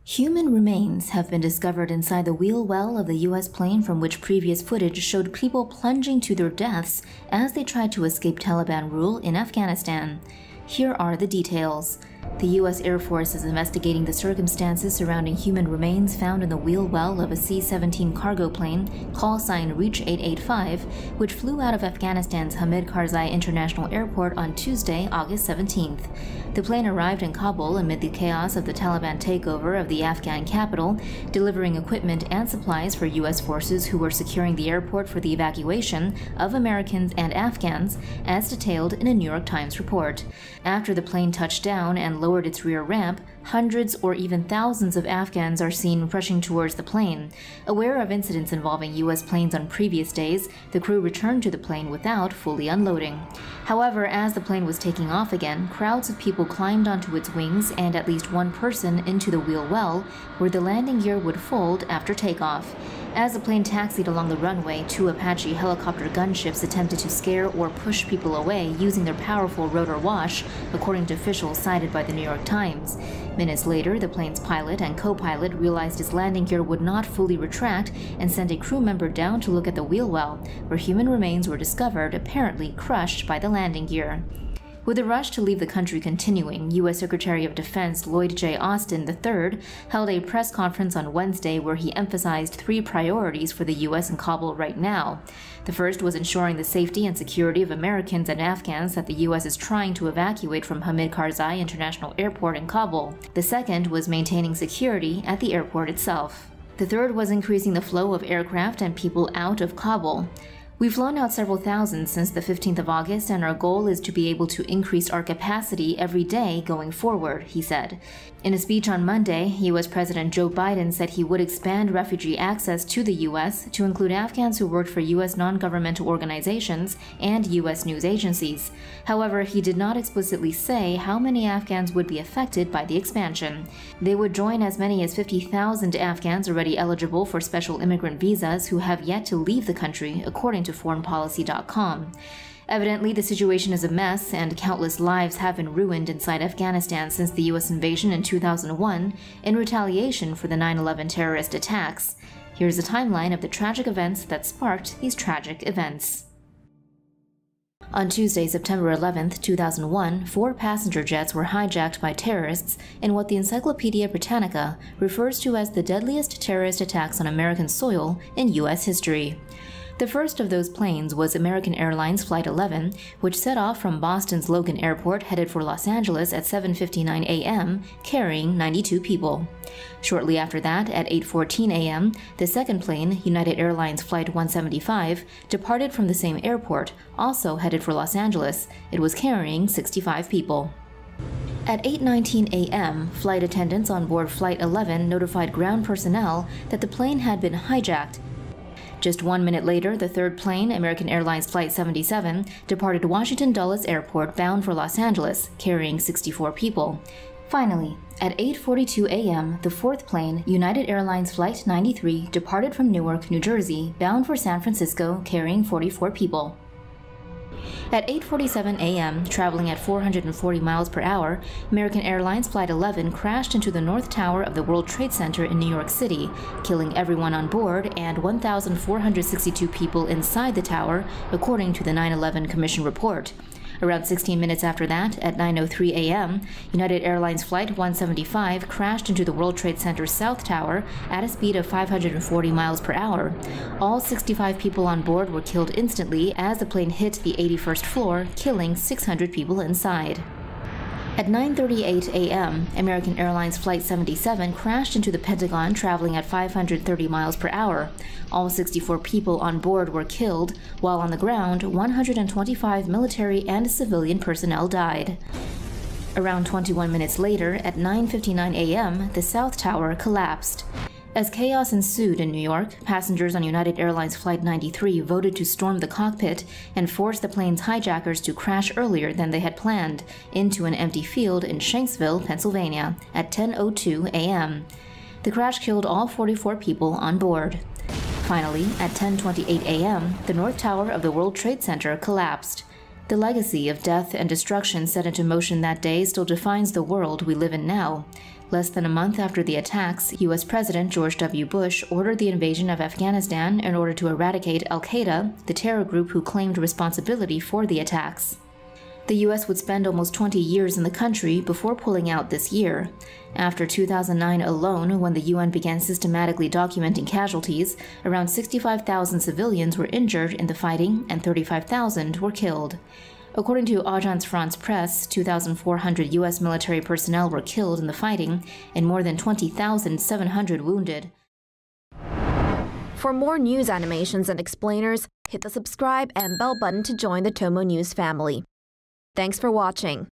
Human remains have been discovered inside the wheel well of the U.S. plane from which previous footage showed people plunging to their deaths as they tried to escape Taliban rule in Afghanistan. Here are the details. The U.S. Air Force is investigating the circumstances surrounding human remains found in the wheel well of a C-17 cargo plane, call sign Reach 885, which flew out of Afghanistan's Hamid Karzai International Airport on Tuesday, August 17th. The plane arrived in Kabul amid the chaos of the Taliban takeover of the Afghan capital, delivering equipment and supplies for U.S. forces who were securing the airport for the evacuation of Americans and Afghans, as detailed in a New York Times report. After the plane touched down and lowered its rear ramp, hundreds or even thousands of Afghans are seen rushing towards the plane. Aware of incidents involving U.S. planes on previous days, the crew returned to the plane without fully unloading. However, as the plane was taking off again, crowds of people climbed onto its wings and at least one person into the wheel well, where the landing gear would fold after takeoff. As the plane taxied along the runway, two Apache helicopter gunships attempted to scare or push people away using their powerful rotor wash, according to officials cited by the New York Times. Minutes later, the plane's pilot and co-pilot realized his landing gear would not fully retract and sent a crew member down to look at the wheel well, where human remains were discovered, apparently crushed by the landing gear. With the rush to leave the country continuing, U.S. Secretary of Defense Lloyd J. Austin III held a press conference on Wednesday where he emphasized three priorities for the U.S. in Kabul right now. The first was ensuring the safety and security of Americans and Afghans that the U.S. is trying to evacuate from Hamid Karzai International Airport in Kabul. The second was maintaining security at the airport itself. The third was increasing the flow of aircraft and people out of Kabul. We've flown out several thousand since the 15th of August, and our goal is to be able to increase our capacity every day going forward, he said. In a speech on Monday, U.S. President Joe Biden said he would expand refugee access to the U.S. to include Afghans who worked for U.S. non-governmental organizations and U.S. news agencies. However, he did not explicitly say how many Afghans would be affected by the expansion. They would join as many as 50,000 Afghans already eligible for special immigrant visas who have yet to leave the country, according to foreignpolicy.com. Evidently, the situation is a mess, and countless lives have been ruined inside Afghanistan since the U.S. invasion in 2001 in retaliation for the 9/11 terrorist attacks. Here's a timeline of the tragic events that sparked these tragic events. On Tuesday, September 11, 2001, 4 passenger jets were hijacked by terrorists in what the Encyclopedia Britannica refers to as the deadliest terrorist attacks on American soil in U.S. history. The first of those planes was American Airlines Flight 11, which set off from Boston's Logan Airport headed for Los Angeles at 7:59 a.m., carrying 92 people. Shortly after that, at 8:14 a.m., the second plane, United Airlines Flight 175, departed from the same airport, also headed for Los Angeles. It was carrying 65 people. At 8:19 a.m., flight attendants on board Flight 11 notified ground personnel that the plane had been hijacked. Just 1 minute later, the third plane, American Airlines Flight 77, departed Washington Dulles Airport bound for Los Angeles, carrying 64 people. Finally, at 8:42 a.m., the fourth plane, United Airlines Flight 93, departed from Newark, New Jersey, bound for San Francisco, carrying 44 people. At 8:47 a.m., traveling at 440 miles per hour, American Airlines Flight 11 crashed into the North Tower of the World Trade Center in New York City, killing everyone on board and 1,462 people inside the tower, according to the 9/11 Commission report. Around 16 minutes after that, at 9:03 a.m., United Airlines Flight 175 crashed into the World Trade Center South Tower at a speed of 540 miles per hour. All 65 people on board were killed instantly as the plane hit the 81st floor, killing 600 people inside. At 9:38 a.m., American Airlines Flight 77 crashed into the Pentagon traveling at 530 miles per hour. All 64 people on board were killed, while on the ground, 125 military and civilian personnel died. Around 21 minutes later, at 9:59 a.m., the South Tower collapsed. As chaos ensued in New York, passengers on United Airlines Flight 93 voted to storm the cockpit and force the plane's hijackers to crash earlier than they had planned into an empty field in Shanksville, Pennsylvania, at 10:02 a.m. The crash killed all 44 people on board. Finally, at 10:28 a.m., the North Tower of the World Trade Center collapsed. The legacy of death and destruction set into motion that day still defines the world we live in now. Less than a month after the attacks, U.S. President George W. Bush ordered the invasion of Afghanistan in order to eradicate al-Qaeda, the terror group who claimed responsibility for the attacks. The U.S. would spend almost 20 years in the country before pulling out this year. After 2009 alone, when the UN began systematically documenting casualties, around 65,000 civilians were injured in the fighting and 35,000 were killed. According to Agence France-Presse, 2,400 U.S. military personnel were killed in the fighting and more than 20,700 wounded. For more news animations and explainers, hit the subscribe and bell button to join the TomoNews family. Thanks for watching.